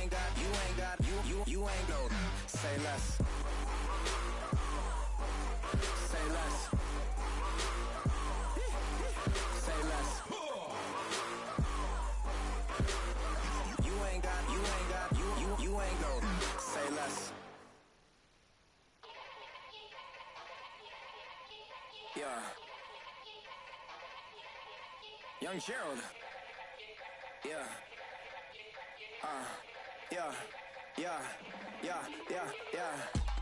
You ain't go. Say less. Say less. Say less. You ain't go. Say less. Yeah. Young Gerald. Yeah. Yeah.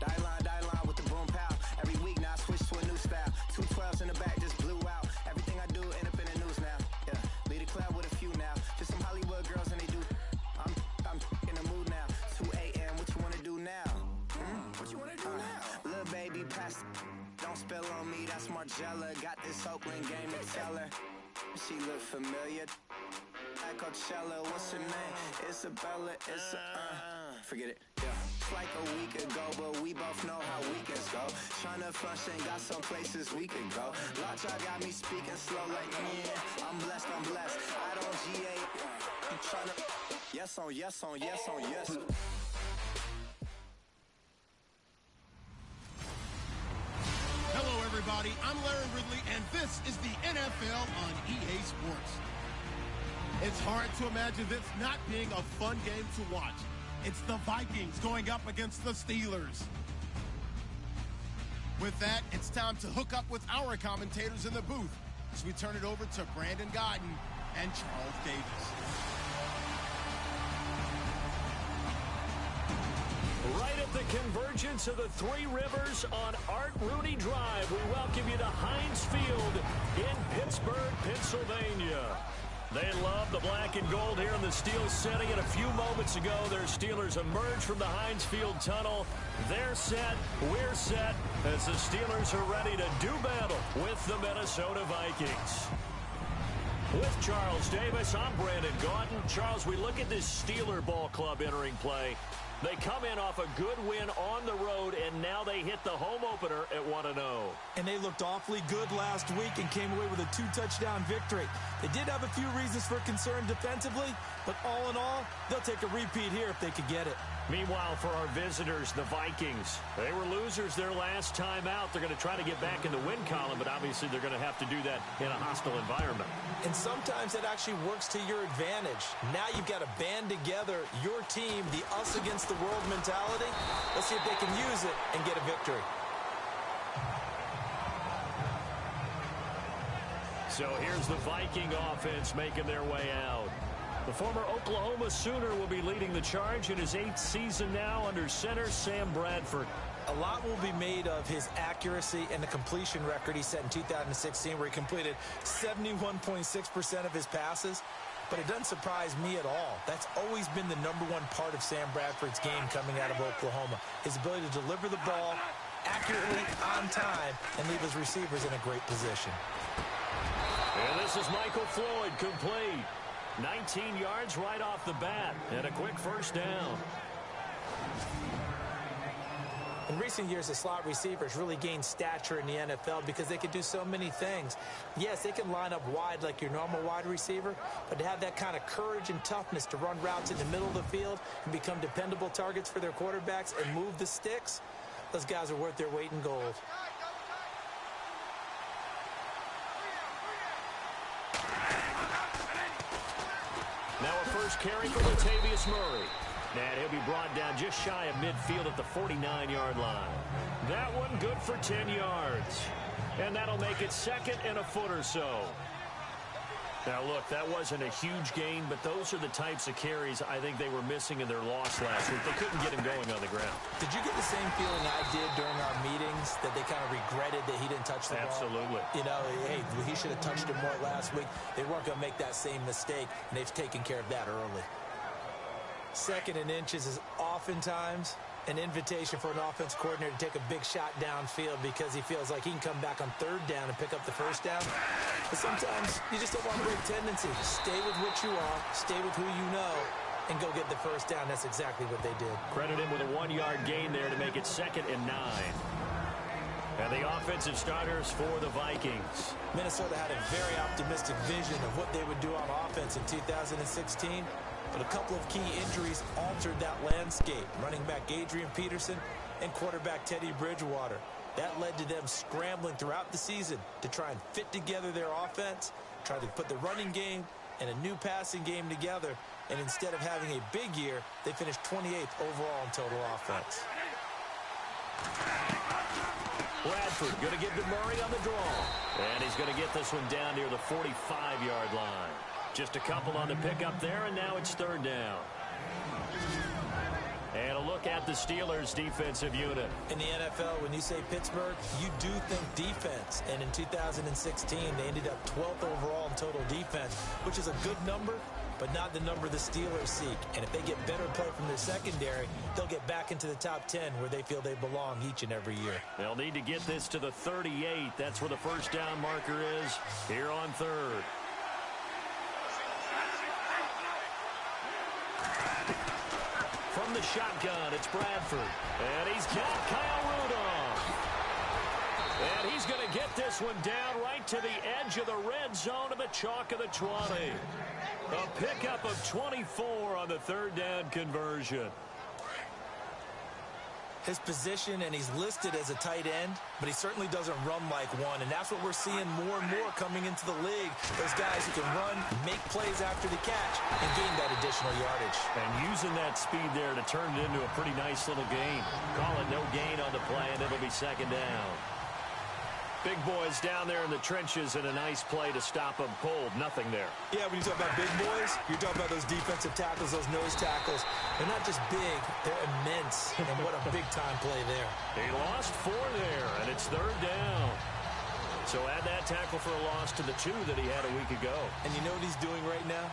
Die line with the boom pow. Every week now I switch to a new style. 212s in the back just blew out. Everything I do end up in the news now. Yeah. Lead a club with a few now. Just some Hollywood girls and they do. I'm in the mood now. 2 a.m. What you wanna do now? What you wanna do now? Little baby, pass. Don't spill on me. That's Margella. Got this Oakland game to tell her. She look familiar. At Coachella, what's her name? Isabella, forget it, yeah. It's like a week ago, but we both know how weekends go. Tryna function, got some places we could go. Lot y'all got me speaking slow like, yeah, I'm blessed. I don't GA, I'm tryna, yes on yes. Hello, everybody. I'm Larry Ridley, and this is the NFL on EA Sports. It's hard to imagine this not being a fun game to watch. It's the Vikings going up against the Steelers. With that, it's time to hook up with our commentators in the booth as we turn it over to Brandon Godden and Charles Davis. Right at the convergence of the Three Rivers on Art Rooney Drive, we welcome you to Heinz Field in Pittsburgh, Pennsylvania. They love the black and gold here in the steel setting, and a few moments ago, their Steelers emerged from the Heinz Field tunnel. They're set, we're set, as the Steelers are ready to do battle with the Minnesota Vikings. With Charles Davis, I'm Brandon Gaudin. Charles, we look at this Steeler ball club entering play. They come in off a good win on the road, and now they hit the home opener at 1-0. And they looked awfully good last week and came away with a 2-touchdown victory. They did have a few reasons for concern defensively, but all in all, they'll take a repeat here if they could get it. Meanwhile, for our visitors, the Vikings, they were losers their last time out. They're going to try to get back in the win column, but obviously they're going to have to do that in a hostile environment. And sometimes that actually works to your advantage. Now you've got to band together your team, the us against the world mentality. Let's see if they can use it and get a victory. So here's the Viking offense making their way out. The former Oklahoma Sooner will be leading the charge in his 8th season now under center Sam Bradford. A lot will be made of his accuracy and the completion record he set in 2016, where he completed 71.6% of his passes. But it doesn't surprise me at all. That's always been the #1 part of Sam Bradford's game coming out of Oklahoma. His ability to deliver the ball accurately, on time, and leave his receivers in a great position. And this is Michael Floyd, complete. 19 yards right off the bat, and a quick first down. In recent years, the slot receivers really gained stature in the NFL because they could do so many things. Yes, they can line up wide like your normal wide receiver, but to have that kind of courage and toughness to run routes in the middle of the field and become dependable targets for their quarterbacks and move the sticks, those guys are worth their weight in gold. Now a first carry for Latavius Murray. And he'll be brought down just shy of midfield at the 49-yard line. That one good for 10 yards. And that'll make it 2nd and a foot or so. Now, look, that wasn't a huge gain, but those are the types of carries I think they were missing in their loss last week. They couldn't get him going on the ground. Did you get the same feeling I did during our meetings, that they kind of regretted that he didn't touch the ball? Absolutely. You know, hey, he should have touched it more last week. They weren't going to make that same mistake, and they've taken care of that early. 2nd and inches is oftentimes an invitation for an offense coordinator to take a big shot downfield because he feels like he can come back on 3rd down and pick up the first down. But sometimes you just don't want to break tendency. Stay with what you are, stay with who you know, and go get the first down. That's exactly what they did. Credit him with a 1-yard gain there to make it 2nd and 9. And the offensive starters for the Vikings. Minnesota had a very optimistic vision of what they would do on offense in 2016. But a couple of key injuries altered that landscape. Running back Adrian Peterson and quarterback Teddy Bridgewater. That led to them scrambling throughout the season to try and fit together their offense, try to put the running game and a new passing game together. And instead of having a big year, they finished 28th overall in total offense. Bradford going to get to Murray on the draw. And he's going to get this one down near the 45-yard line. Just a couple on the pickup there, and now it's third down. And a look at the Steelers' defensive unit. In the NFL, when you say Pittsburgh, you do think defense. And in 2016, they ended up 12th overall in total defense, which is a good number, but not the number the Steelers seek. And if they get better play from their secondary, they'll get back into the top 10 where they feel they belong each and every year. They'll need to get this to the 38. That's where the first down marker is here on third. From the shotgun, it's Bradford. And he's got Kyle Rudolph. And he's going to get this one down right to the edge of the red zone of the chalk of the 20. A pickup of 24 on the third down conversion. His position, and he's listed as a tight end, but he certainly doesn't run like one, and that's what we're seeing more and more coming into the league. Those guys who can run, make plays after the catch, and gain that additional yardage. And using that speed there to turn it into a pretty nice little gain. Call it no gain on the play, and it'll be second down. Big boys down there in the trenches, and a nice play to stop them cold. Nothing there. Yeah, when you talk about big boys, you're talking about those defensive tackles, those nose tackles. They're not just big, they're immense. And what a big-time play there. He lost 4 there, and it's third down. So add that tackle for a loss to the 2 that he had a week ago. And you know what he's doing right now?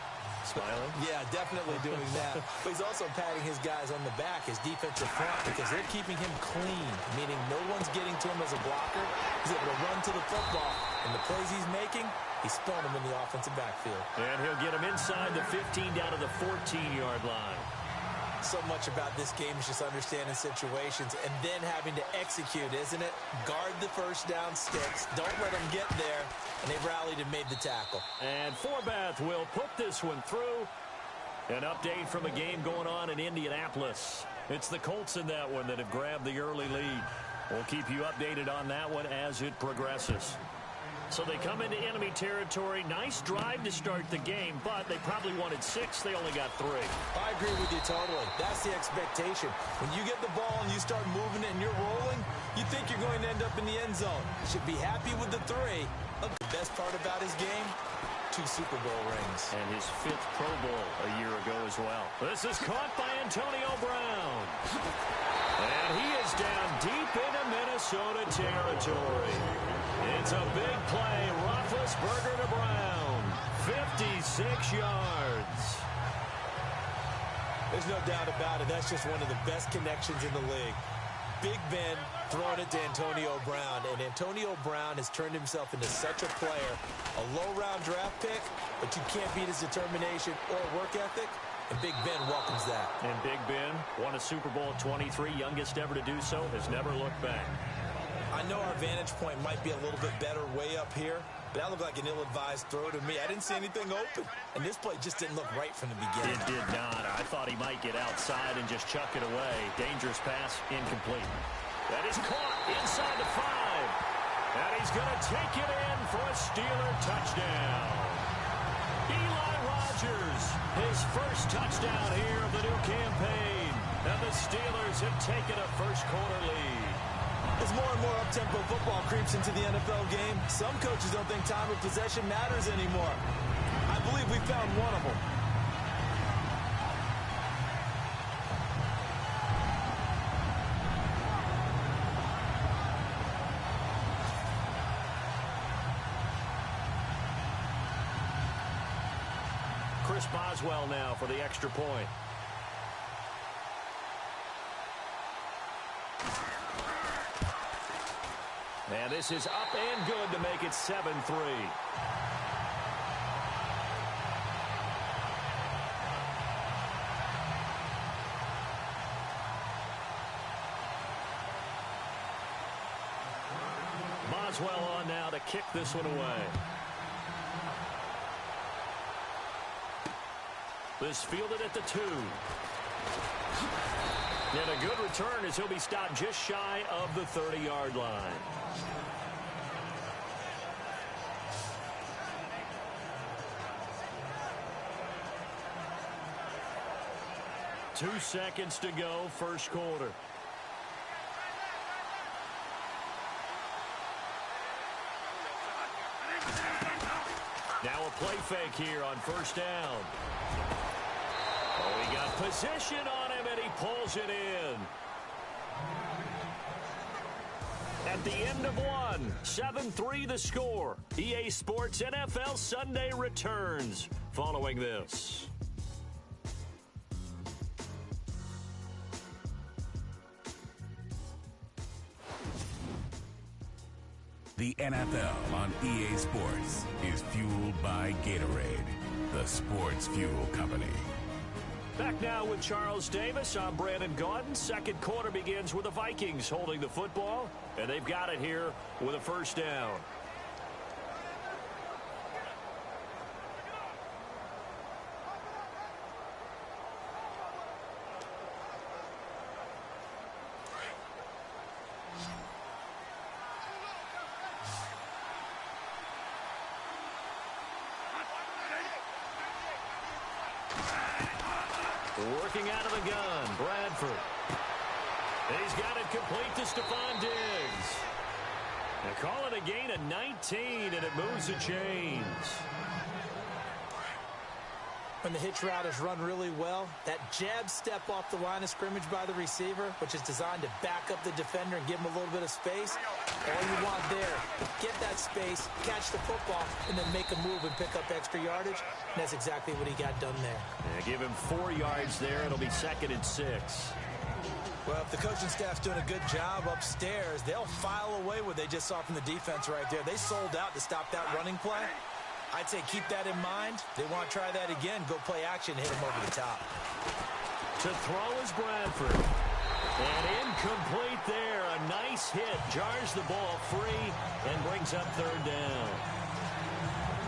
Smiling? Yeah, definitely doing that. But he's also patting his guys on the back, his defensive front, because they're keeping him clean, meaning no one's getting to him as a blocker. He's able to run to the football, and the plays he's making, he's spilling them in the offensive backfield. And he'll get him inside the 15 down to the 14-yard line. So much about this game is just understanding situations and then having to execute, isn't it? Guard the first down sticks. Don't let them get there. And they've rallied and made the tackle. And Forbath will put this one through. An update from a game going on in Indianapolis. It's the Colts in that one that have grabbed the early lead. We'll keep you updated on that one as it progresses. So they come into enemy territory. Nice drive to start the game, but they probably wanted 6. They only got 3. I agree with you totally. That's the expectation. When you get the ball and you start moving it and you're rolling, you think you're going to end up in the end zone. You should be happy with the 3. The best part about his game, 2 Super Bowl rings. And his 5th Pro Bowl a year ago as well. This is caught by Antonio Brown. And he is down deep into Minnesota territory. It's a big play. Roethlisberger to Brown. 56 yards. There's no doubt about it. That's just one of the best connections in the league. Big Ben throwing it to Antonio Brown. And Antonio Brown has turned himself into such a player. A low-round draft pick, but you can't beat his determination or work ethic. And Big Ben welcomes that. And Big Ben won a Super Bowl at 23, youngest ever to do so, has never looked back. I know our vantage point might be a little bit better way up here, but that looked like an ill-advised throw to me. I didn't see anything open, and this play just didn't look right from the beginning. It did not. I thought he might get outside and just chuck it away. Dangerous pass, incomplete. That is caught inside the 5. And he's going to take it in for a Steeler touchdown. Eli Rogers, his first touchdown here of the new campaign. And the Steelers have taken a first-quarter lead. As more and more up-tempo football creeps into the NFL game, some coaches don't think time of possession matters anymore. I believe we found one of them. Chris Boswell now for the extra point. And this is up and good to make it 7-3. Boswell on now to kick this one away. This fielded at the 2. And a good return as he'll be stopped just shy of the 30-yard line. Two seconds to go, first quarter. Now a play fake here on first down. Oh, he got position on him, and he pulls it in. At the end of one, 7-3 the score. EA Sports NFL Sunday returns following this. The NFL on EA Sports is fueled by Gatorade, the sports fuel company. Back now with Charles Davis. I'm Brandon Gaudin. Second quarter begins with the Vikings holding the football, and they've got it here with a first down. Working out of the gun, Bradford. He's got it complete to Stephon Diggs. They call it a gain of 19, and it moves the chains. When the hitch route is run really well, that jab step off the line of scrimmage by the receiver, which is designed to back up the defender and give him a little bit of space, all you want there, get that space, catch the football, and then make a move and pick up extra yardage. And that's exactly what he got done there. Yeah, give him 4 yards there. It'll be 2nd and 6. Well, if the coaching staff's doing a good job upstairs, they'll file away what they just saw from the defense right there. They sold out to stop that running play. I'd say keep that in mind. They want to try that again. Go play action, hit him over the top. To throw is Bradford. And incomplete there. A nice hit. Jars the ball free and brings up 3rd down.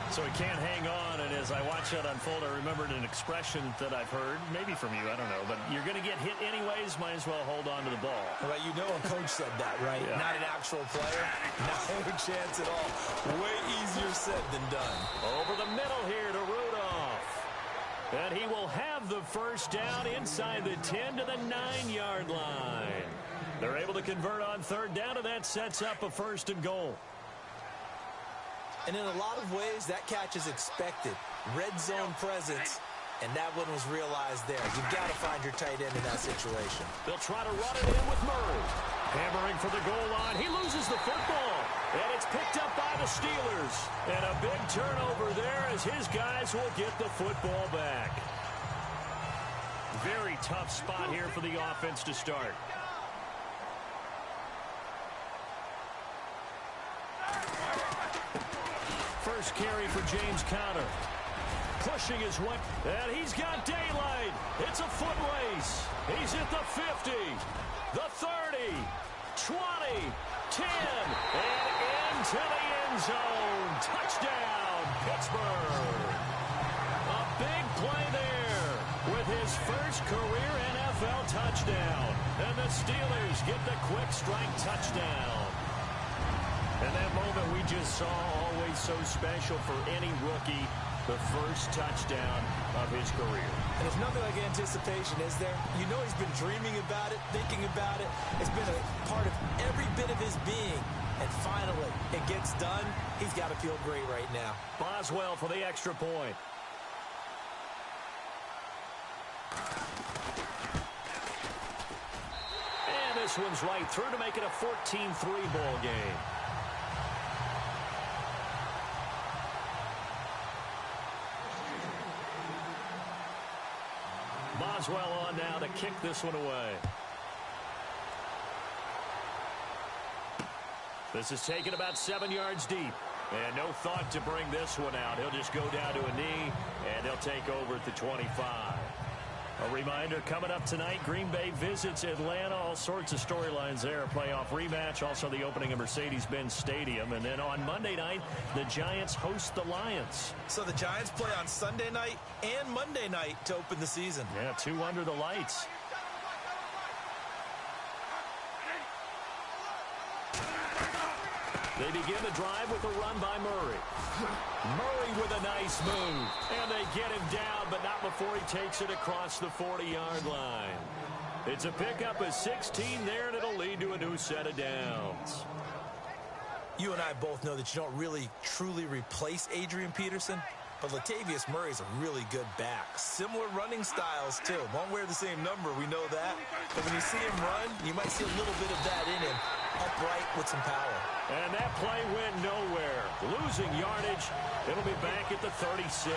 So he can't hang on, and as I watch that unfold, I remembered an expression that I've heard, maybe from you, I don't know, but you're going to get hit anyways, might as well hold on to the ball. Well, you know a coach said that, right? Yeah. Not an actual player. No chance at all. Way easier said than done. Over the middle here to Rudolph. And he will have the first down inside the 10 to the 9-yard line. They're able to convert on 3rd down, and that sets up a 1st and goal. And in a lot of ways, that catch is expected. Red zone presence, and that one was realized there. You've got to find your tight end in that situation. They'll try to run it in with Murray. Hammering for the goal line. He loses the football, and it's picked up by the Steelers. And a big turnover there as his guys will get the football back. Very tough spot here for the offense to start. First carry for James Conner. Pushing his way, and he's got daylight. It's a foot race. He's at the 50, the 30, 20, 10, and into the end zone. Touchdown, Pittsburgh. A big play there with his first career NFL touchdown. And the Steelers get the quick strike touchdown. And that moment we just saw, always so special for any rookie, the first touchdown of his career. And there's nothing like anticipation, is there? You know he's been dreaming about it, thinking about it. It's been a part of every bit of his being. And finally, it gets done. He's got to feel great right now. Boswell for the extra point. And this one's right through to make it a 14-3 ball game. Boswell on now to kick this one away. This is taken about 7 yards deep. And no thought to bring this one out. He'll just go down to a knee, and he'll take over at the 25. A Reminder, coming up tonight, Green Bay visits Atlanta. All sorts of storylines there. A playoff rematch, also the opening of Mercedes-Benz Stadium. And then on Monday night, the Giants host the Lions. So the Giants play on Sunday night and Monday night to open the season. Yeah, 2 under the lights. They begin the drive with a run by Murray. Murray with a nice move. And they get him down, but not before he takes it across the 40-yard line. It's a pickup of 16 there, and it'll lead to a new set of downs. You and I both know that you don't really, truly replace Adrian Peterson, but Latavius Murray's a really good back. Similar running styles, too. Won't wear the same number, we know that. But when you see him run, you might see a little bit of that in him, upright with some power. And that play went nowhere. Losing yardage, it'll be back at the 36.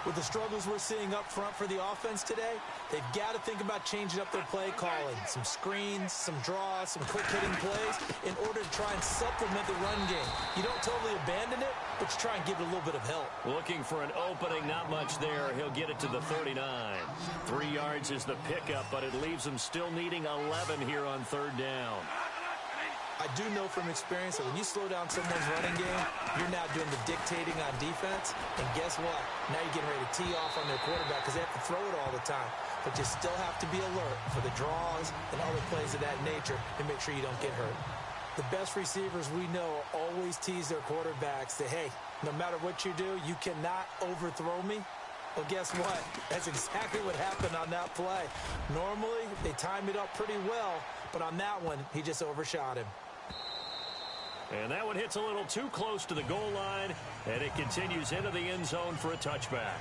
With the struggles we're seeing up front for the offense today, they've got to think about changing up their play calling. Some screens, some draws, some quick-hitting plays in order to try and supplement the run game. You don't totally abandon it, but you try and give it a little bit of help. Looking for an opening, not much there. He'll get it to the 39. 3 yards is the pickup, but it leaves him still needing 11 here on 3rd down. I do know from experience that when you slow down someone's running game, you're now doing the dictating on defense. And guess what? Now you're getting ready to tee off on their quarterback because they have to throw it all the time. But you still have to be alert for the draws and other plays of that nature and make sure you don't get hurt. The best receivers we know always tease their quarterbacks that, hey, no matter what you do, you cannot overthrow me. Well, guess what? That's exactly what happened on that play. Normally, they time it up pretty well, but on that one, he just overshot him. And that one hits a little too close to the goal line, and it continues into the end zone for a touchback.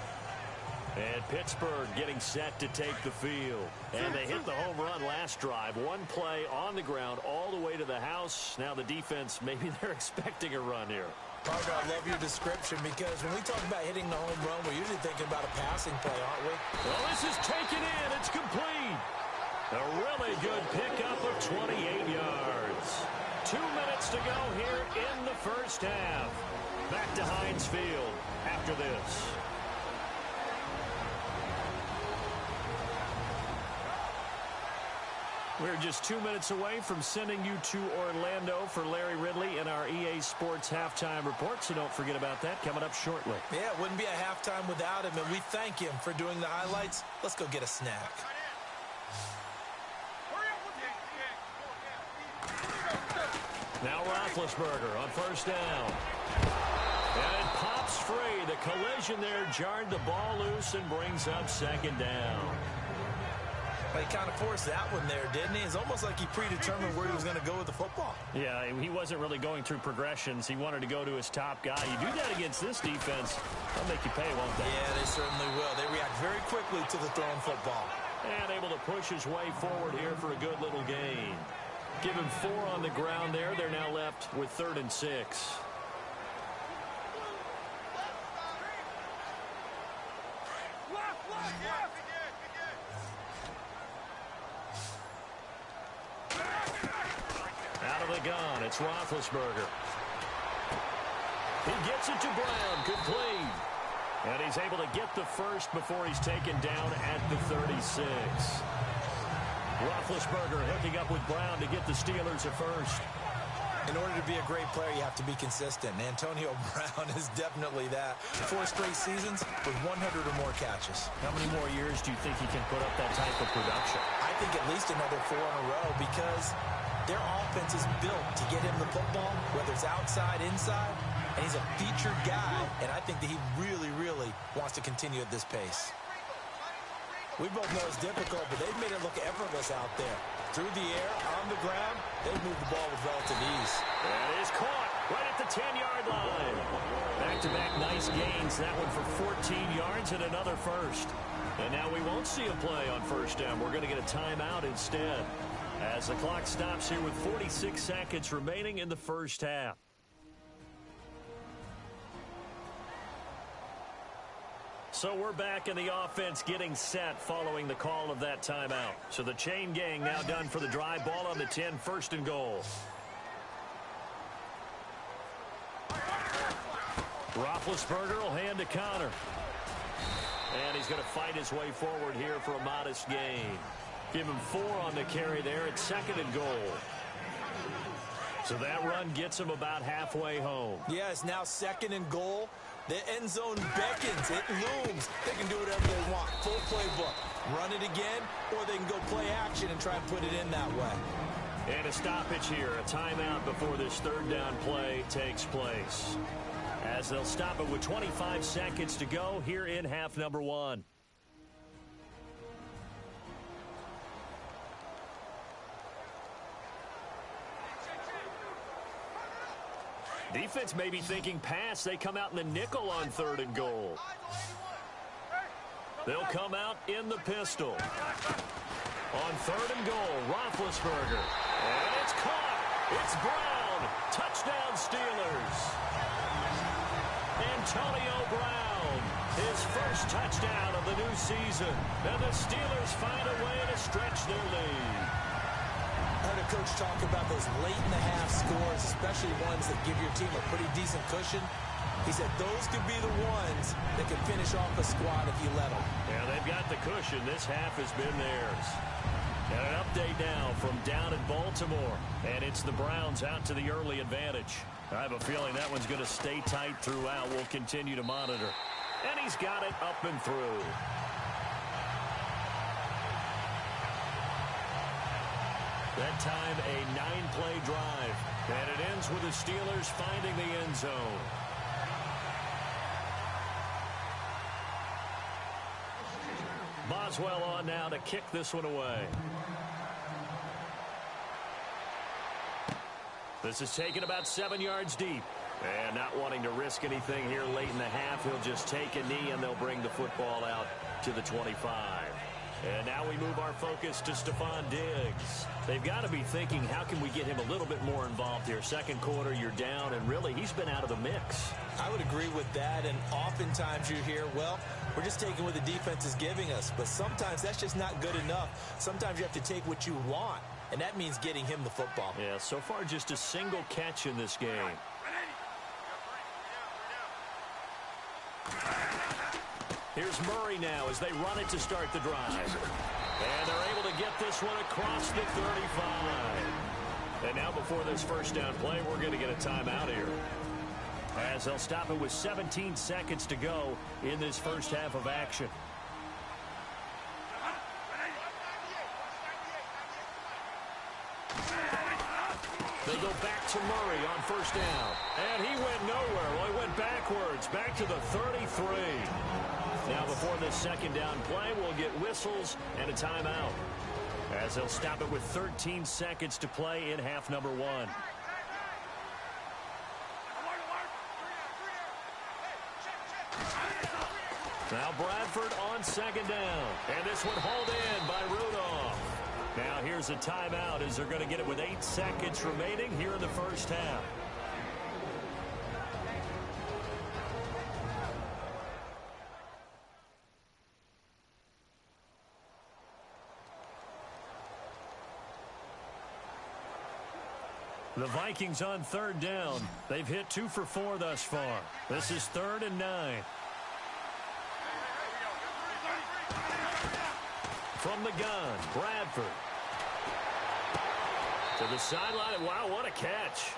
And Pittsburgh getting set to take the field. And they hit the home run last drive. One play on the ground all the way to the house. Now the defense, maybe they're expecting a run here. Parker, I love your description because when we talk about hitting the home run, we're usually thinking about a passing play, aren't we? Well, this is taken in. It's complete. A really good pickup of 28 yards. 2 minutes to go here in the first half. Back to Heinz Field after this. We're just 2 minutes away from sending you to Orlando for Larry Ridley in our EA Sports Halftime Report, so don't forget about that coming up shortly. Yeah, it wouldn't be a halftime without him, and we thank him for doing the highlights. Let's go get a snack. Now Roethlisberger on first down. And it pops free. The collision there jarred the ball loose and brings up 2nd down. Well, he kind of forced that one there, didn't he? It's almost like he predetermined where he was going to go with the football. Yeah, he wasn't really going through progressions. He wanted to go to his top guy. You do that against this defense, they'll make you pay, won't they? Yeah, they certainly will. They react very quickly to the thrown football. And able to push his way forward here for a good little gain. Give him 4 on the ground there. They're now left with 3rd and 6. Out of the gun, it's Roethlisberger. He gets it to Brown, complete. And he's able to get the first before he's taken down at the 36. Roethlisberger hooking up with Brown to get the Steelers a first. In order to be a great player, you have to be consistent. Antonio Brown is definitely that. 4 straight seasons with 100 or more catches. How many more years do you think he can put up that type of production? I think at least another 4 in a row because their offense is built to get him the football, whether it's outside, inside, and he's a featured guy, and I think that he really, really wants to continue at this pace. We both know it's difficult, but they've made it look effortless out there. Through the air, on the ground, they've moved the ball with relative ease. That is caught right at the 10-yard line. Back-to-back nice gains. That one for 14 yards and another first. And now we won't see a play on first down. We're going to get a timeout instead. As the clock stops here with 46 seconds remaining in the first half. So we're back in the offense getting set following the call of that timeout. So the chain gang now done for the drive. Ball on the 10, 1st and goal. Roethlisberger will hand to Connor. And he's going to fight his way forward here for a modest gain. Give him 4 on the carry there. It's 2nd and goal. So that run gets him about halfway home. Yeah, it's now 2nd and goal. The end zone beckons. It looms. They can do whatever they want. Full playbook. Run it again, or they can go play action and try and put it in that way. And a stoppage here. A timeout before this 3rd down play takes place. As they'll stop it with 25 seconds to go here in half number 1. Defense may be thinking pass. They come out in the nickel on 3rd and goal. They'll come out in the pistol. On 3rd and goal, Roethlisberger. And it's caught. It's Brown. Touchdown Steelers. Antonio Brown. His first touchdown of the new season. And the Steelers find a way to stretch their lead. I heard a coach talk about those late-in-the-half scores, especially ones that give your team a pretty decent cushion. He said those could be the ones that can finish off a squad if you let them. Yeah, they've got the cushion. This half has been theirs. And an update now from down in Baltimore. And it's the Browns out to the early advantage. I have a feeling that one's going to stay tight throughout. We'll continue to monitor. And he's got it up and through. That time, a 9-play drive. And it ends with the Steelers finding the end zone. Boswell on now to kick this one away. This is taken about 7 yards deep. And not wanting to risk anything here late in the half, he'll just take a knee and they'll bring the football out to the 25. And now we move our focus to Stephon Diggs. They've got to be thinking, how can we get him a little bit more involved here? 2nd quarter, you're down, and really, he's been out of the mix. I would agree with that, and oftentimes you hear, well, we're just taking what the defense is giving us. But sometimes that's just not good enough. Sometimes you have to take what you want, and that means getting him the football. Yeah, so far just a single catch in this game. Here's Murray now as they run it to start the drive. And they're able to get this one across the 35. And now before this first down play, we're going to get a timeout here. As they'll stop it with 17 seconds to go in this first half of action. They go back to Murray on first down. And he went nowhere. Well, he went backwards, back to the 33. Now before this second down play, we'll get whistles and a timeout. As they'll stop it with 13 seconds to play in half number 1. Now Bradford on second down. And this one hauled in by Rudolph. Now here's a timeout as they're going to get it with 8 seconds remaining here in the first half. The Vikings on third down. They've hit 2 for 4 thus far. This is 3rd and 9. From the gun, Bradford. To the sideline. Wow, what a catch.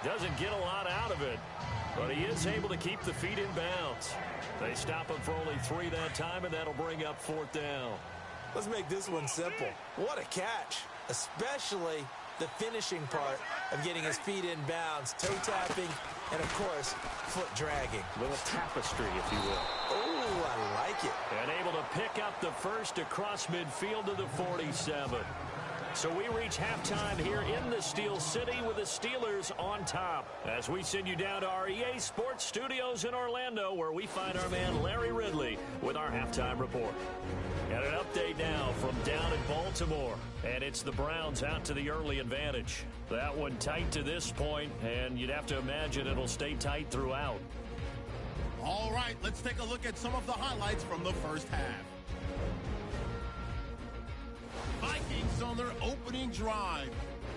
Doesn't get a lot out of it, but he is able to keep the feet in bounds. They stop him for only 3 that time, and that'll bring up 4th down. Let's make this one simple. What a catch, especially the finishing part of getting his feet in bounds, toe tapping, and of course, foot dragging. A little tapestry, if you will. Oh, I like it. And able to pick up the first across midfield to the 47. So we reach halftime here in the Steel City with the Steelers on top. As we send you down to our EA Sports Studios in Orlando, where we find our man Larry Ridley with our halftime report. And an update now from down in Baltimore. And it's the Browns out to the early advantage. That one tight to this point, and you'd have to imagine it'll stay tight throughout. All right, let's take a look at some of the highlights from the first half. Vikings on their opening drive.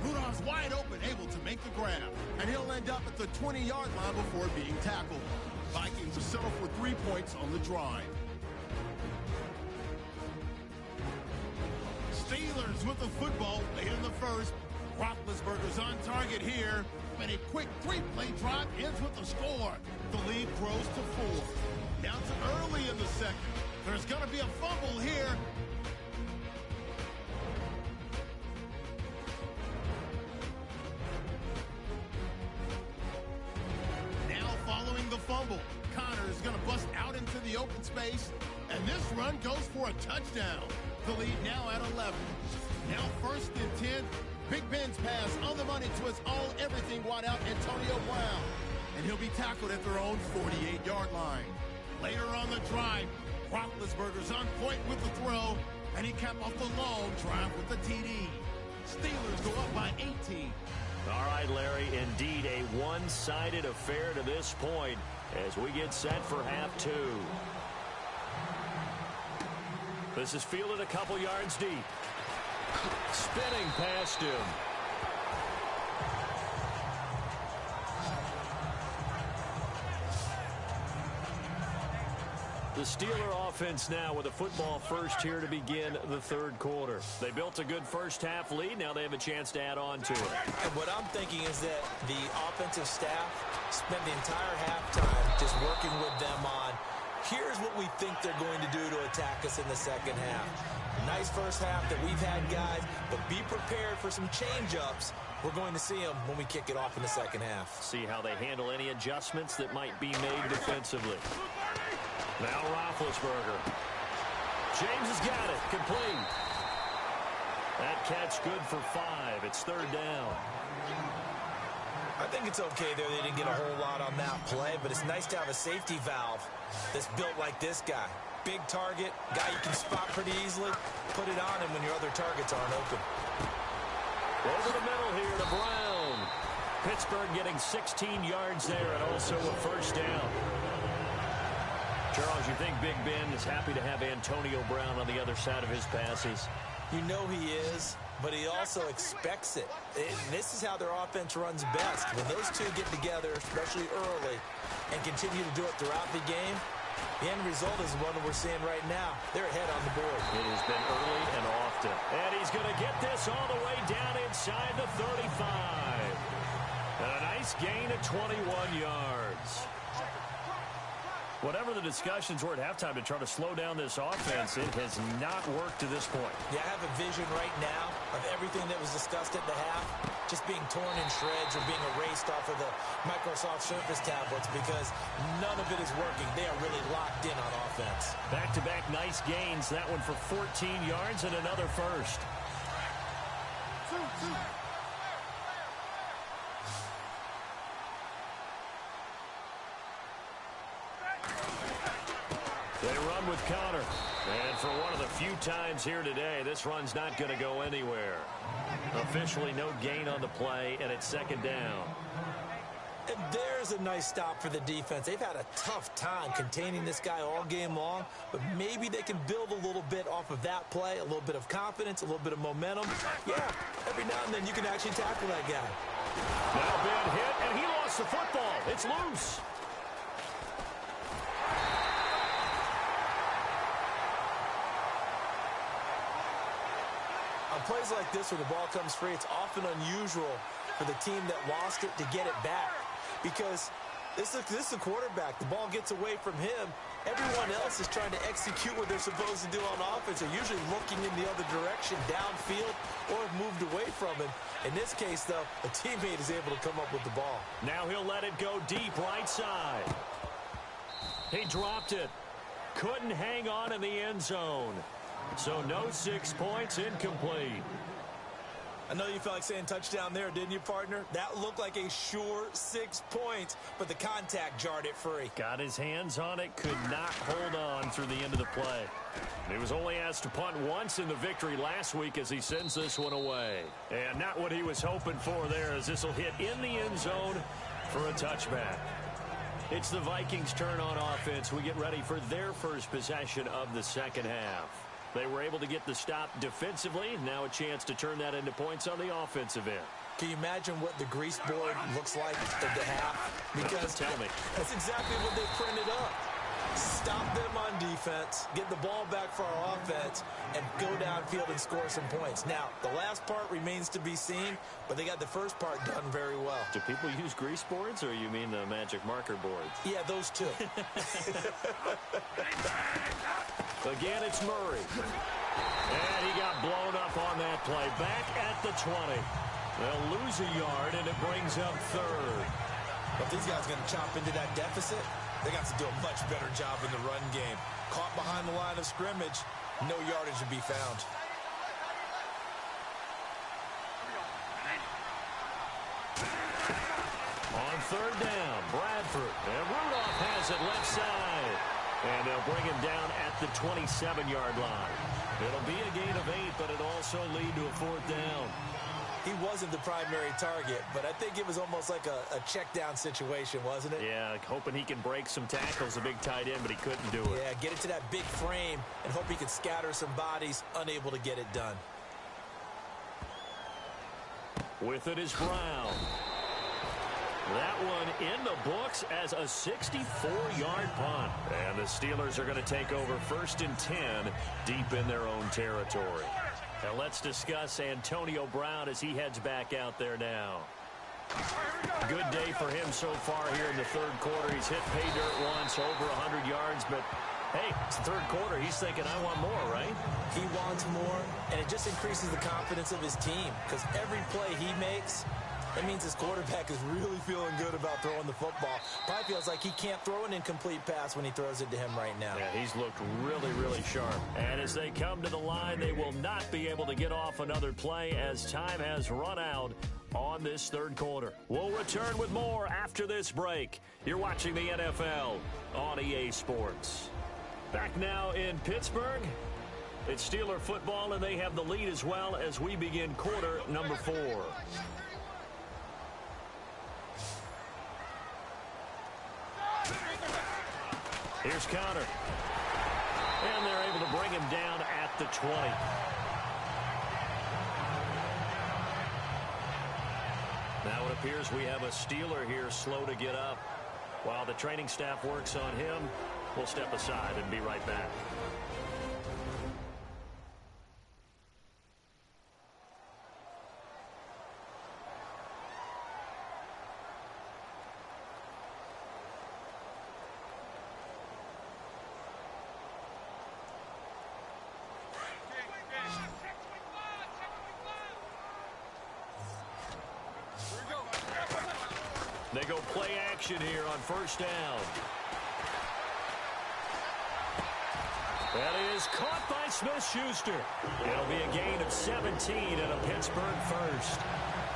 Rudolph's wide open, able to make the grab. And he'll end up at the 20-yard line before being tackled. Vikings will settle for 3 points on the drive. Vikings with the football late in the first. Roethlisberger's on target here, and a quick three-play drive ends with a score. The lead grows to 4. Down to early in the second. There's going to be a fumble here. Now following the fumble, Connor is going to bust out into the open space, and this run goes for a touchdown. The lead now at 11. Now first and 10. Big Ben's pass on the money to his all-everything wideout, Antonio Brown. And he'll be tackled at their own 48-yard line. Later on the drive, Roethlisberger's on point with the throw, and he capped off the long drive with the TD. Steelers go up by 18. All right, Larry, indeed a one-sided affair to this point as we get set for half 2. This is fielded a couple yards deep. Spinning past him. The Steeler offense now with a football first here to begin the third quarter. They built a good first half lead. Now they have a chance to add on to it. And what I'm thinking is that the offensive staff spent the entire halftime just working with them on, here's what we think they're going to do to attack us in the second half. Nice first half that we've had, guys, but be prepared for some change-ups. We're going to see them when we kick it off in the second half. See how they handle any adjustments that might be made defensively. Now Roethlisberger. James has got it. Complete. That catch good for 5. It's third down. I think it's okay there. They didn't get a whole lot on that play, but it's nice to have a safety valve that's built like this guy. Big target, guy you can spot pretty easily. Put it on him when your other targets aren't open. Over the middle here to Brown. Pittsburgh getting 16 yards there and also a first down. Charles, you think Big Ben is happy to have Antonio Brown on the other side of his passes? You know he is, but he also expects it. This is how their offense runs best. When those two get together, especially early, and continue to do it throughout the game, the end result is one that we're seeing right now. They're ahead on the board. It has been early and often. And he's going to get this all the way down inside the 35. And a nice gain of 21 yards. Whatever the discussions were at halftime to try to slow down this offense, it has not worked to this point. Yeah, I have a vision right now of everything that was discussed at the half just being torn in shreds or being erased off of the Microsoft Surface tablets because none of it is working. They are really locked in on offense. Back-to-back nice gains. That one for 14 yards and another first. They run with Connor. And for one of the few times here today, this run's not going to go anywhere. Officially no gain on the play, and it's second down. And there's a nice stop for the defense. They've had a tough time containing this guy all game long, but maybe they can build a little bit off of that play, a little bit of confidence, a little bit of momentum. Yeah, every now and then you can actually tackle that guy. Now Ben hit, and he lost the football. It's loose. On plays like this where the ball comes free, it's often unusual for the team that lost it to get it back because this is the quarterback. The ball gets away from him. Everyone else is trying to execute what they're supposed to do on offense. They're usually looking in the other direction, downfield, or have moved away from him. In this case, though, a teammate is able to come up with the ball. Now he'll let it go deep right side. He dropped it. Couldn't hang on in the end zone. So no 6 points, incomplete. I know you felt like saying touchdown there, didn't you, partner? That looked like a sure 6 points, but the contact jarred it free. Got his hands on it, could not hold on through the end of the play. He was only asked to punt once in the victory last week as he sends this one away. And not what he was hoping for there as this will hit in the end zone for a touchback. It's the Vikings' turn on offense. We get ready for their first possession of the second half. They were able to get the stop defensively. Now a chance to turn that into points on the offensive end. Can you imagine what the grease board looks like at the half? Because Tell me. That's exactly what they printed up. Stop them on defense, get the ball back for our offense, and go downfield and score some points. Now, the last part remains to be seen, but they got the first part done very well. Do people use grease boards, or you mean the magic marker boards? Yeah, those two. Again, it's Murray. And he got blown up on that play. Back at the 20. They'll lose a yard, and it brings up third. If these guys are going to chop into that deficit, they got to do a much better job in the run game. Caught behind the line of scrimmage, no yardage to be found. On third down, Bradford. And Rudolph has it left side. And they'll bring him down at the 27-yard line. It'll be a gain of 8, but it'll also lead to a fourth down. He wasn't the primary target, but I think it was almost like a check down situation, wasn't it? Yeah, hoping he can break some tackles, a big tight end, but he couldn't do it. Yeah, get it to that big frame and hope he can scatter some bodies, unable to get it done. With it is Brown. That one in the books as a 64-yard punt. And the Steelers are going to take over 1st and 10 deep in their own territory. Now let's discuss Antonio Brown as he heads back out there now. Good day for him so far here in the third quarter. He's hit pay dirt once, over 100 yards, but hey, it's the third quarter. He's thinking, I want more, right? He wants more, and it just increases the confidence of his team because every play he makes, that means his quarterback is really feeling good about throwing the football. Probably feels like he can't throw an incomplete pass when he throws it to him right now. Yeah, he's looked really, really sharp. And as they come to the line, they will not be able to get off another play as time has run out on this third quarter. We'll return with more after this break. You're watching the NFL on EA Sports. Back now in Pittsburgh. It's Steeler football, and they have the lead as well as we begin quarter number 4. Here's Connor. And they're able to bring him down at the 20. Now it appears we have a Steeler here slow to get up. While the training staff works on him, we'll step aside and be right back. They go play action here on first down. That is caught by Smith-Schuster. It'll be a gain of 17 and a Pittsburgh first.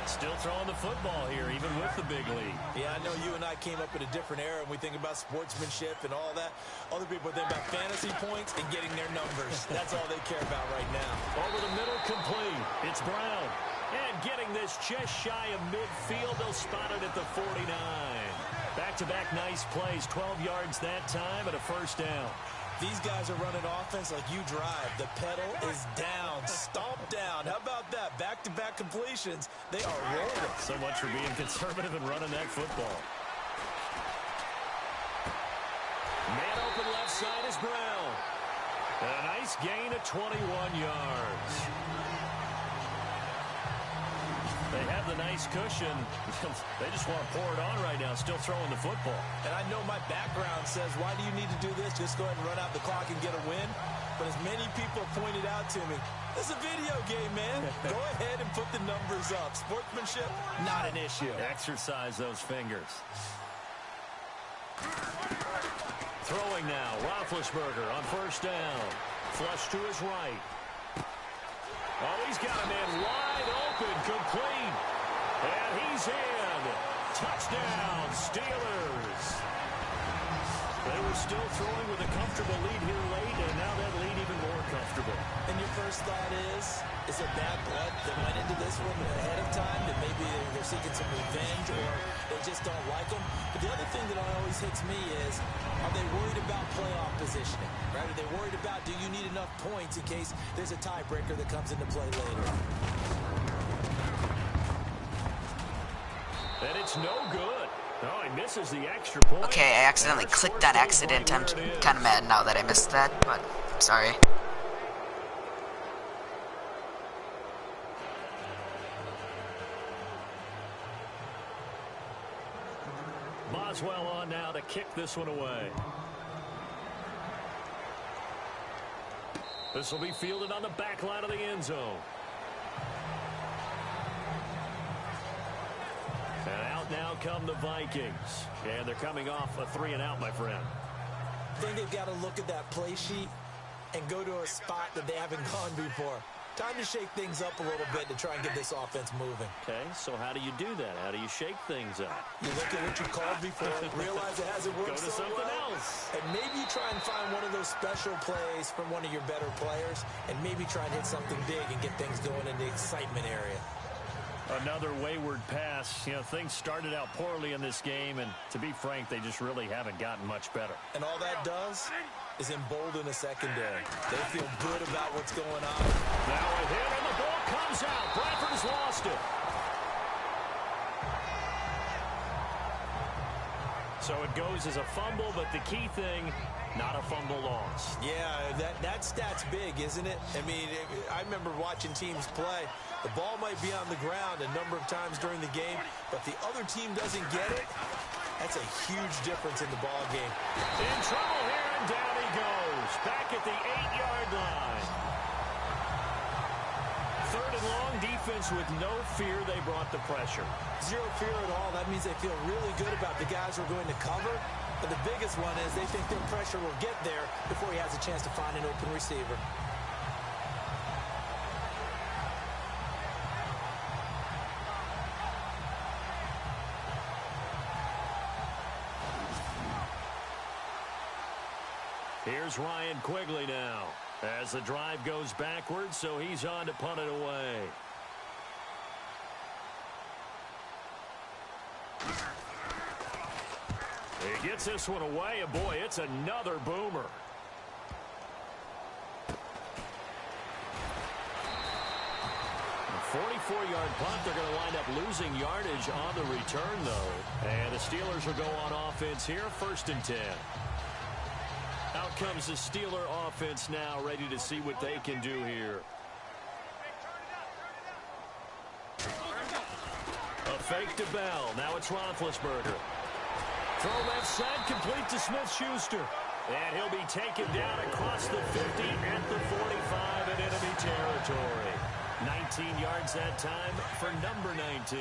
Still throwing the football here, even with the big lead. Yeah, I know you and I came up in a different era, and we think about sportsmanship and all that. Other people think about fantasy points and getting their numbers. That's all they care about right now. Over the middle, complete. It's Brown. And getting this just shy of midfield, they'll spot it at the 49. Back-to-back nice plays, 12 yards that time and a first down. These guys are running offense like you drive. The pedal is down, stomp down. How about that? Back-to-back completions. They are rolling. So much for being conservative and running that football. Man open left side is Brown. And a nice gain of 21 yards. They have the nice cushion. They just want to pour it on right now, still throwing the football. And I know my background says, why do you need to do this? Just go ahead and run out the clock and get a win. But as many people pointed out to me, this is a video game, man. Go ahead and put the numbers up. Sportsmanship, not an issue. Exercise those fingers. Throwing now, Roethlisberger on first down. Flush to his right. Oh, he's got a man wide open, complete. And he's in. Touchdown, Steelers. They were still throwing with a comfortable lead here late, and now that lead even more comfortable. And your first thought is there bad blood that went into this one ahead of time, that maybe they're seeking some revenge or they just don't like them? But the other thing that always hits me is, are they worried about playoff positioning? Right? Are they worried about, do you need enough points in case there's a tiebreaker that comes into play later? And it's no good. Oh, he misses the extra point. Okay, I accidentally clicked on accident. I'm kind of mad now that I missed that, but I'm sorry. Boswell on now to kick this one away. This will be fielded on the back line of the end zone. And out now come the Vikings. And they're coming off a 3-and-out, my friend. I think they've got to look at that play sheet and go to a spot that they haven't gone before. Time to shake things up a little bit to try and get this offense moving. Okay, so how do you do that? How do you shake things up? You look at what you called before, realize it hasn't worked Go to something else. and maybe you try and find one of those special plays from one of your better players, and maybe try and hit something big and get things going in the excitement area. Another wayward pass. You know, things started out poorly in this game, and to be frank, they just really haven't gotten much better. And all that does is embolden a secondary. They feel good about what's going on. Now a hit, and the ball comes out. Bradford has lost it. So it goes as a fumble, but the key thing, not a fumble loss. Yeah, that stat's big, isn't it? I mean, I remember watching teams play. The ball might be on the ground a number of times during the game, but the other team doesn't get it. That's a huge difference in the ball game. In trouble here, and down he goes. Back at the 8-yard line. Third and long, defense with no fear. They brought the pressure. Zero fear at all. That means they feel really good about the guys who are going to cover. But the biggest one is they think their pressure will get there before he has a chance to find an open receiver. Here's Ryan Quigley now as the drive goes backwards, so he's on to punt it away. He gets this one away, and boy, it's another boomer. A 44-yard punt. They're going to wind up losing yardage on the return, though. And the Steelers will go on offense here, 1st and 10. Out comes the Steeler offense now, ready to see what they can do here. A fake to Bell. Now it's Roethlisberger. Throw left side, complete to Smith-Schuster. And he'll be taken down across the 50 at the 45 in enemy territory. 19 yards that time for number 19.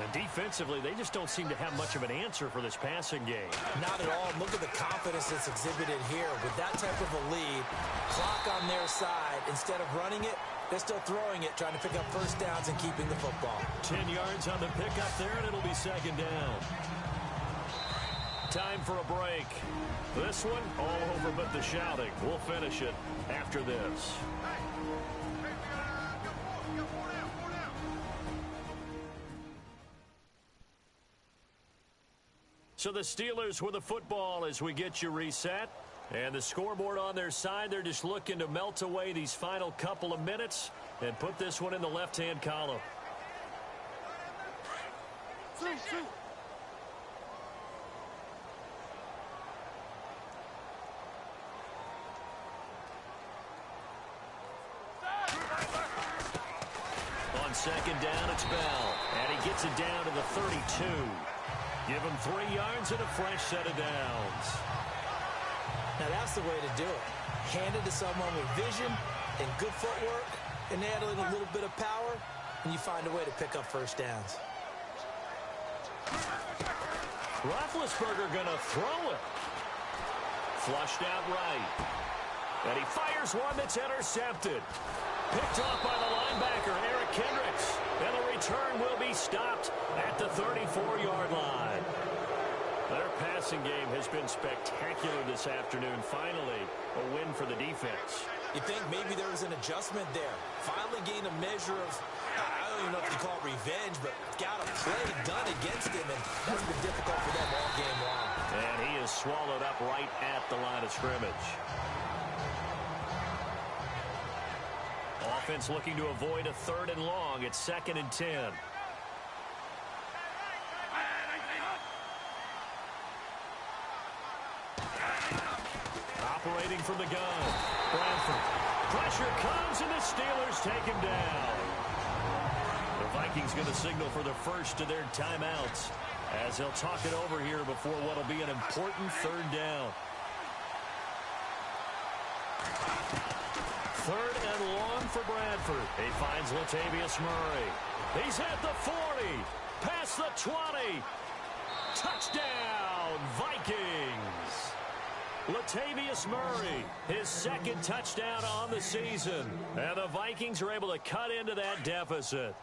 And defensively, they just don't seem to have much of an answer for this passing game. Not at all. Look at the confidence that's exhibited here. With that type of a lead, clock on their side, instead of running it, they're still throwing it, trying to pick up first downs and keeping the football. 10 yards on the pickup there, and it'll be 2nd down. Time for a break. This one, all over but the shouting. We'll finish it after this. So the Steelers with the football as we get you reset. And the scoreboard on their side, they're just looking to melt away these final couple of minutes and put this one in the left-hand column. On 2nd down, it's Bell. And he gets it down to the 32. Give him 3 yards and a fresh set of downs. Now that's the way to do it. Hand it to someone with vision and good footwork, and add in a little bit of power, and you find a way to pick up first downs. Roethlisberger gonna throw it. Flushed out right. And he fires one that's intercepted. Picked off by the linebacker, Eric Kendricks. And the return will be stopped at the 34-yard line. Their passing game has been spectacular this afternoon. Finally, a win for the defense. You think maybe there was an adjustment there. Finally gained a measure of, I don't even know if you call it revenge, but got a play done against him, and that's been difficult for them all game long. And he is swallowed up right at the line of scrimmage. Offense looking to avoid a 3rd and long. It's 2nd and 10. operating from the gun. Bradford. Pressure comes, and the Steelers take him down. The Vikings going to signal for the first of their timeouts as they'll talk it over here before what will be an important third down. Third and long for Bradford. He finds Latavius Murray. He's at the 40. Past the 20. Touchdown, Vikings. Latavius Murray, his second touchdown on the season. And the Vikings are able to cut into that deficit.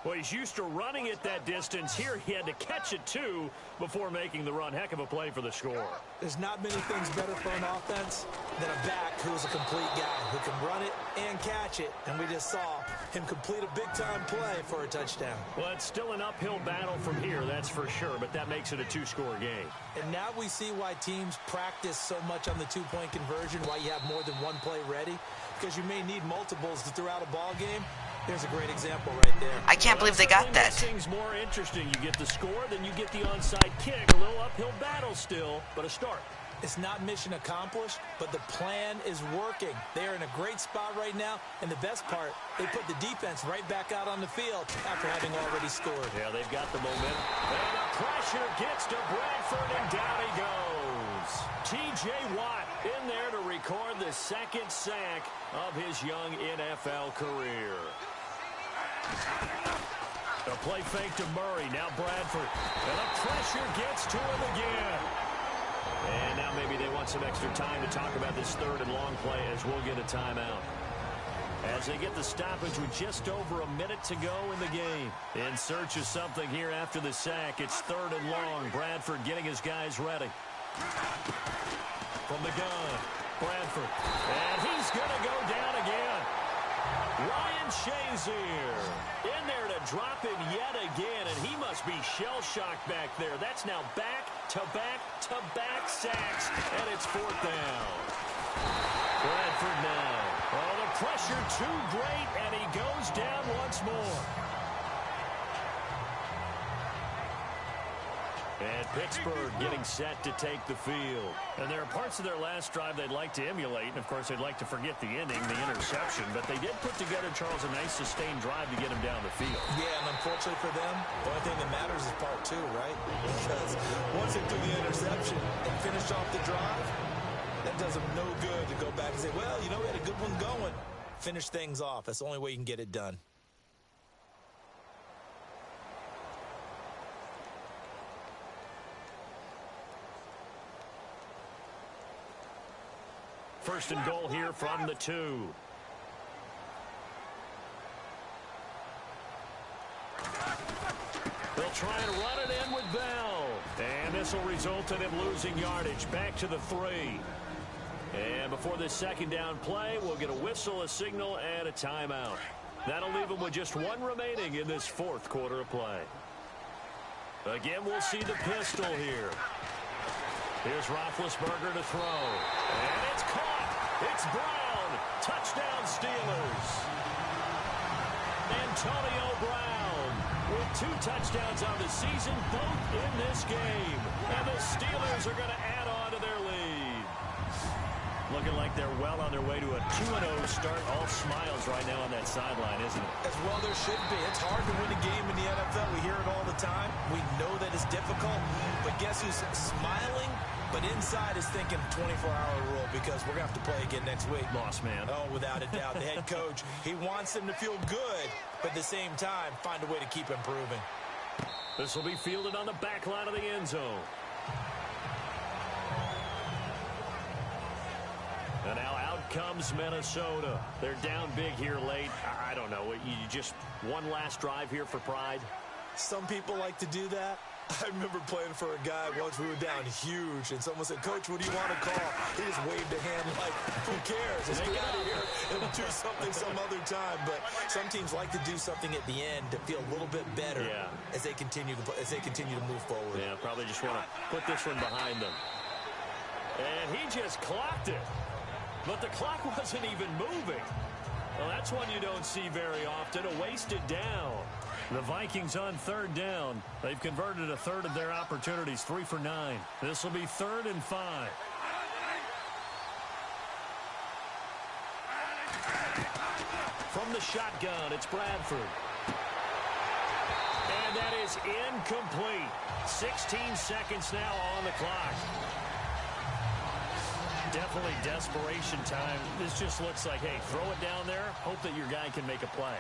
Well, he's used to running it that distance. Here he had to catch it, too, before making the run. Heck of a play for the score. There's not many things better for an offense than a back who's a complete guy who can run it and catch it. And we just saw him complete a big-time play for a touchdown. Well, it's still an uphill battle from here, that's for sure, but that makes it a two-score game. And now we see why teams practice so much on the two-point conversion, why you have more than one play ready, because you may need multiples to throw out a ball game. There's a great example right there. I can't believe they got that. Things more interesting. You get the score, then you get the onside kick. A little uphill battle still, but a start. It's not mission accomplished, but the plan is working. They're in a great spot right now, and the best part, they put the defense right back out on the field after having already scored. Yeah, they've got the momentum. And the pressure gets to Bradford, and down he goes. T.J. Watt in there to record the second sack of his young NFL career. The play fake to Murray. Now Bradford. And the pressure gets to him again. And now maybe they want some extra time to talk about this third and long play as we'll get a timeout. As they get the stoppage with just over a minute to go in the game. In search of something here after the sack. It's third and long. Bradford getting his guys ready. From the gun. Bradford. And he's going to go down again. Ryan Shazier in there to drop him yet again, and he must be shell-shocked back there. That's now back-to-back-to-back sacks, and it's fourth down. Bradford now. Oh, the pressure too great, and he goes down once more. And Pittsburgh getting set to take the field. And there are parts of their last drive they'd like to emulate. And, of course, they'd like to forget the ending, the interception. But they did put together, Charles, a nice sustained drive to get him down the field. Yeah, and unfortunately for them, the only thing that matters is part two, right? Because once they do the interception and finish off the drive, that does them no good to go back and say, well, you know, we had a good one going. Finish things off. That's the only way you can get it done. First and goal here from the 2. They'll try and run it in with Bell. And this will result in him losing yardage. Back to the 3. And before this second down play, we'll get a whistle, a signal, and a timeout. That'll leave him with just one remaining in this fourth quarter of play. Again, we'll see the pistol here. Here's Roethlisberger to throw. And it's caught. It's Brown. Touchdown, Steelers. Antonio Brown with 2 touchdowns on the season, both in this game. And the Steelers are going to add on to their lead. Looking like they're well on their way to a 2-0 start. All smiles right now on that sideline, isn't it? As well there should be. It's hard to win a game in the NFL. We hear it all the time. We know that it's difficult. But guess who's smiling? But inside is thinking 24-hour rule because we're going to have to play again next week. Lost man. Oh, without a doubt. The head coach, he wants them to feel good, but at the same time, find a way to keep improving. This will be fielded on the back line of the end zone. And now out comes Minnesota. They're down big here late. I don't know. You just one last drive here for pride? Some people like to do that. I remember playing for a guy once we were down huge, and someone said, Coach, what do you want to call? He just waved a hand like, who cares? Let's get out of here and do something some other time. But some teams like to do something at the end to feel a little bit better as they continue to move forward. Yeah, probably just want to put this one behind them. And he just clocked it. But the clock wasn't even moving. Well, that's one you don't see very often, a wasted down. The Vikings on third down. They've converted a third of their opportunities, 3 for 9. This will be 3rd and 5. From the shotgun, it's Bradford. And that is incomplete. 16 seconds now on the clock. Definitely desperation time. This just looks like, hey, throw it down there, hope that your guy can make a play.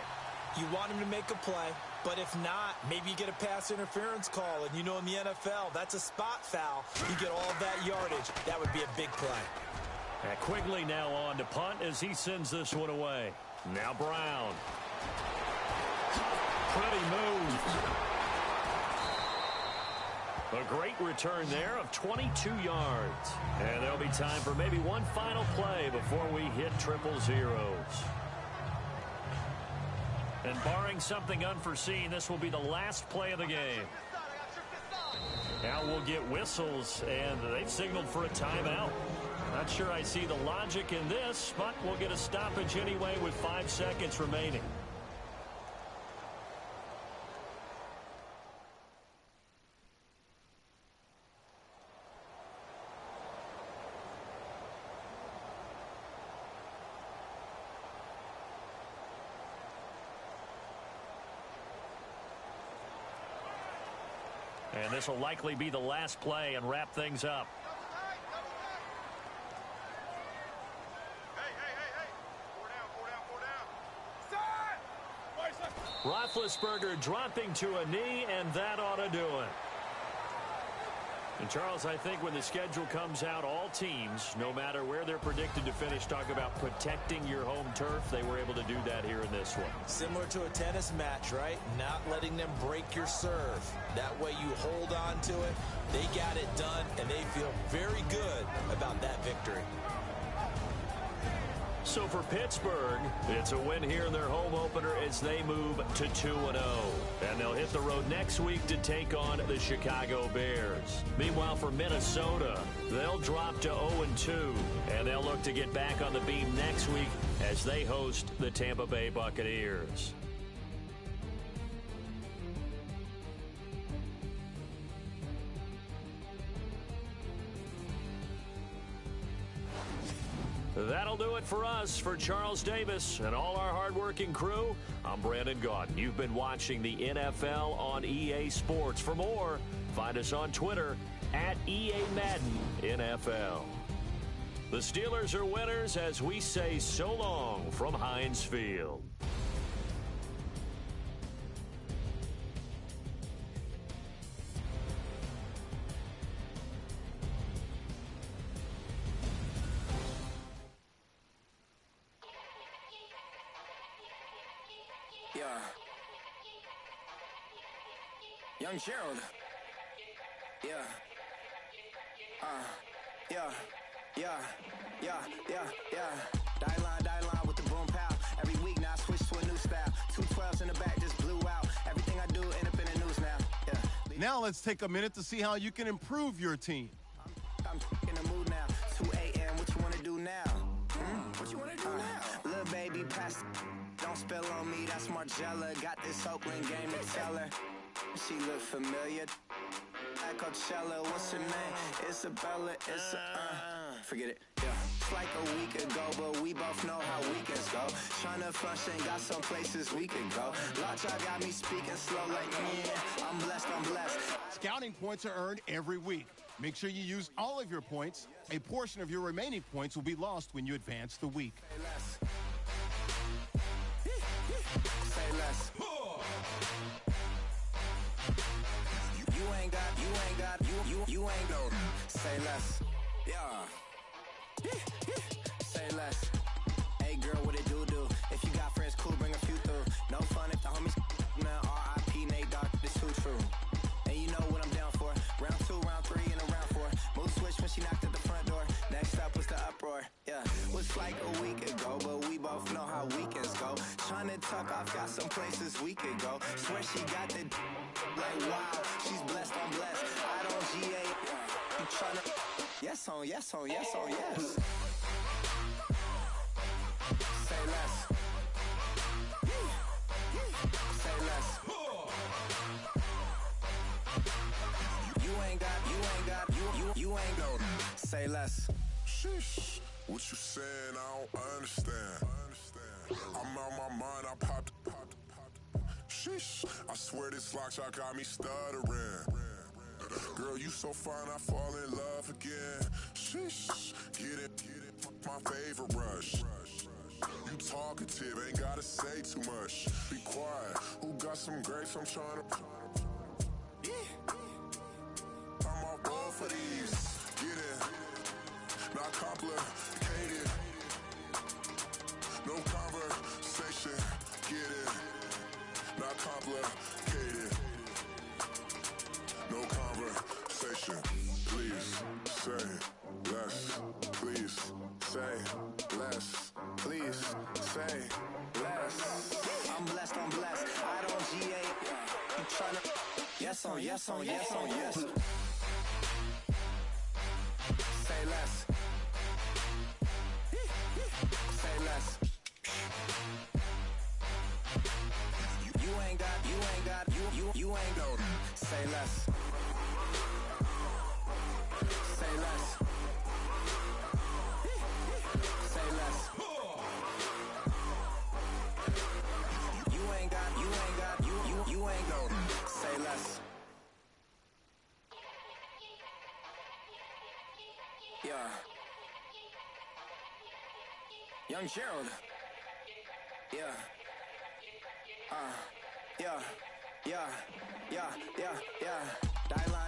You want him to make a play, but if not, maybe you get a pass interference call. And you know in the NFL, that's a spot foul. You get all of that yardage. That would be a big play. And Quigley now on to punt as he sends this one away. Now Brown. Pretty move. A great return there of 22 yards. And there'll be time for maybe one final play before we hit triple zeros. And barring something unforeseen, this will be the last play of the game. Now we'll get whistles, and they've signaled for a timeout. Not sure I see the logic in this, but we'll get a stoppage anyway with 5 seconds remaining. And this will likely be the last play and wrap things up. Roethlisberger dropping to a knee, and that ought to do it. And Charles, I think when the schedule comes out, all teams, no matter where they're predicted to finish, talk about protecting your home turf. They were able to do that here in this one. Similar to a tennis match, right? Not letting them break your serve. That way you hold on to it. They got it done, and they feel very good about that victory. So for Pittsburgh, it's a win here in their home opener as they move to 2-0. And they'll hit the road next week to take on the Chicago Bears. Meanwhile, for Minnesota, they'll drop to 0-2. And they'll look to get back on the beam next week as they host the Tampa Bay Buccaneers. That'll do it for us. For Charles Davis and all our hardworking crew, I'm Brandon Gaudin. You've been watching the NFL on EA Sports. For more, find us on Twitter at EA Madden NFL. The Steelers are winners as we say so long from Heinz Field. Young Gerald. Yeah. Die line with the boom pow. Every week now I switch to a new style. 212s in the back just blew out. Everything I do end up in the news now. Yeah. Now let's take a minute to see how you can improve your team. I'm in the mood now. 2 a.m. What you want to do now? What you want to do now? Little baby, pass. Don't spill on me. That's Margella. Got this Oakland game to tell her. She look familiar. At Coachella, what's her name? Isabella. Forget it. Yeah. It's like a week ago, but we both know how weekends go. Tryna function, got some places we could go. Lot y'all got me speaking slow like, yeah, I'm blessed. Scouting points are earned every week. Make sure you use all of your points. A portion of your remaining points will be lost when you advance the week. Say less. Say less. You ain't go. Say less. Yeah. Say less. Hey girl, what it do? If you got friends, cool, bring a few through. No fun if the homies now R.I.P. Nate Dogg, this too true. And you know what I'm down for. Round 2, round 3, and a round 4. Mood switch when she knocked at the front door. Next up was the uproar. Yeah. Was like a week ago, but we both know how weekends go. Tryna tuck off, got some places we could go. Swear she got the like wow, she's blessed, I'm blessed. I don't GA. You tryna yes on yes. Say less. Say less. You ain't got. You ain't go. Say less. Sheesh. What you saying? I don't understand. I'm out my mind, I popped. Sheesh, I swear this lock shot got me stuttering. Girl, you so fine, I fall in love again. Sheesh, get it, my favorite rush. You talkative, ain't gotta say too much. Be quiet, who got some grapes? I'm trying to. I'm all ball for these. Get it, not complicated. No conversation, get it, not complicated. No conversation, please say less. Please say less. Please say less. I'm blessed, I don't GA. You tryna yes on yes on yes on yes. Say less. Say less. You ain't got you ain't no. Say less. Say less. Say less. You ain't got you ain't no. Say less. Yeah. Young Gerald. Yeah. Yeah. Die line.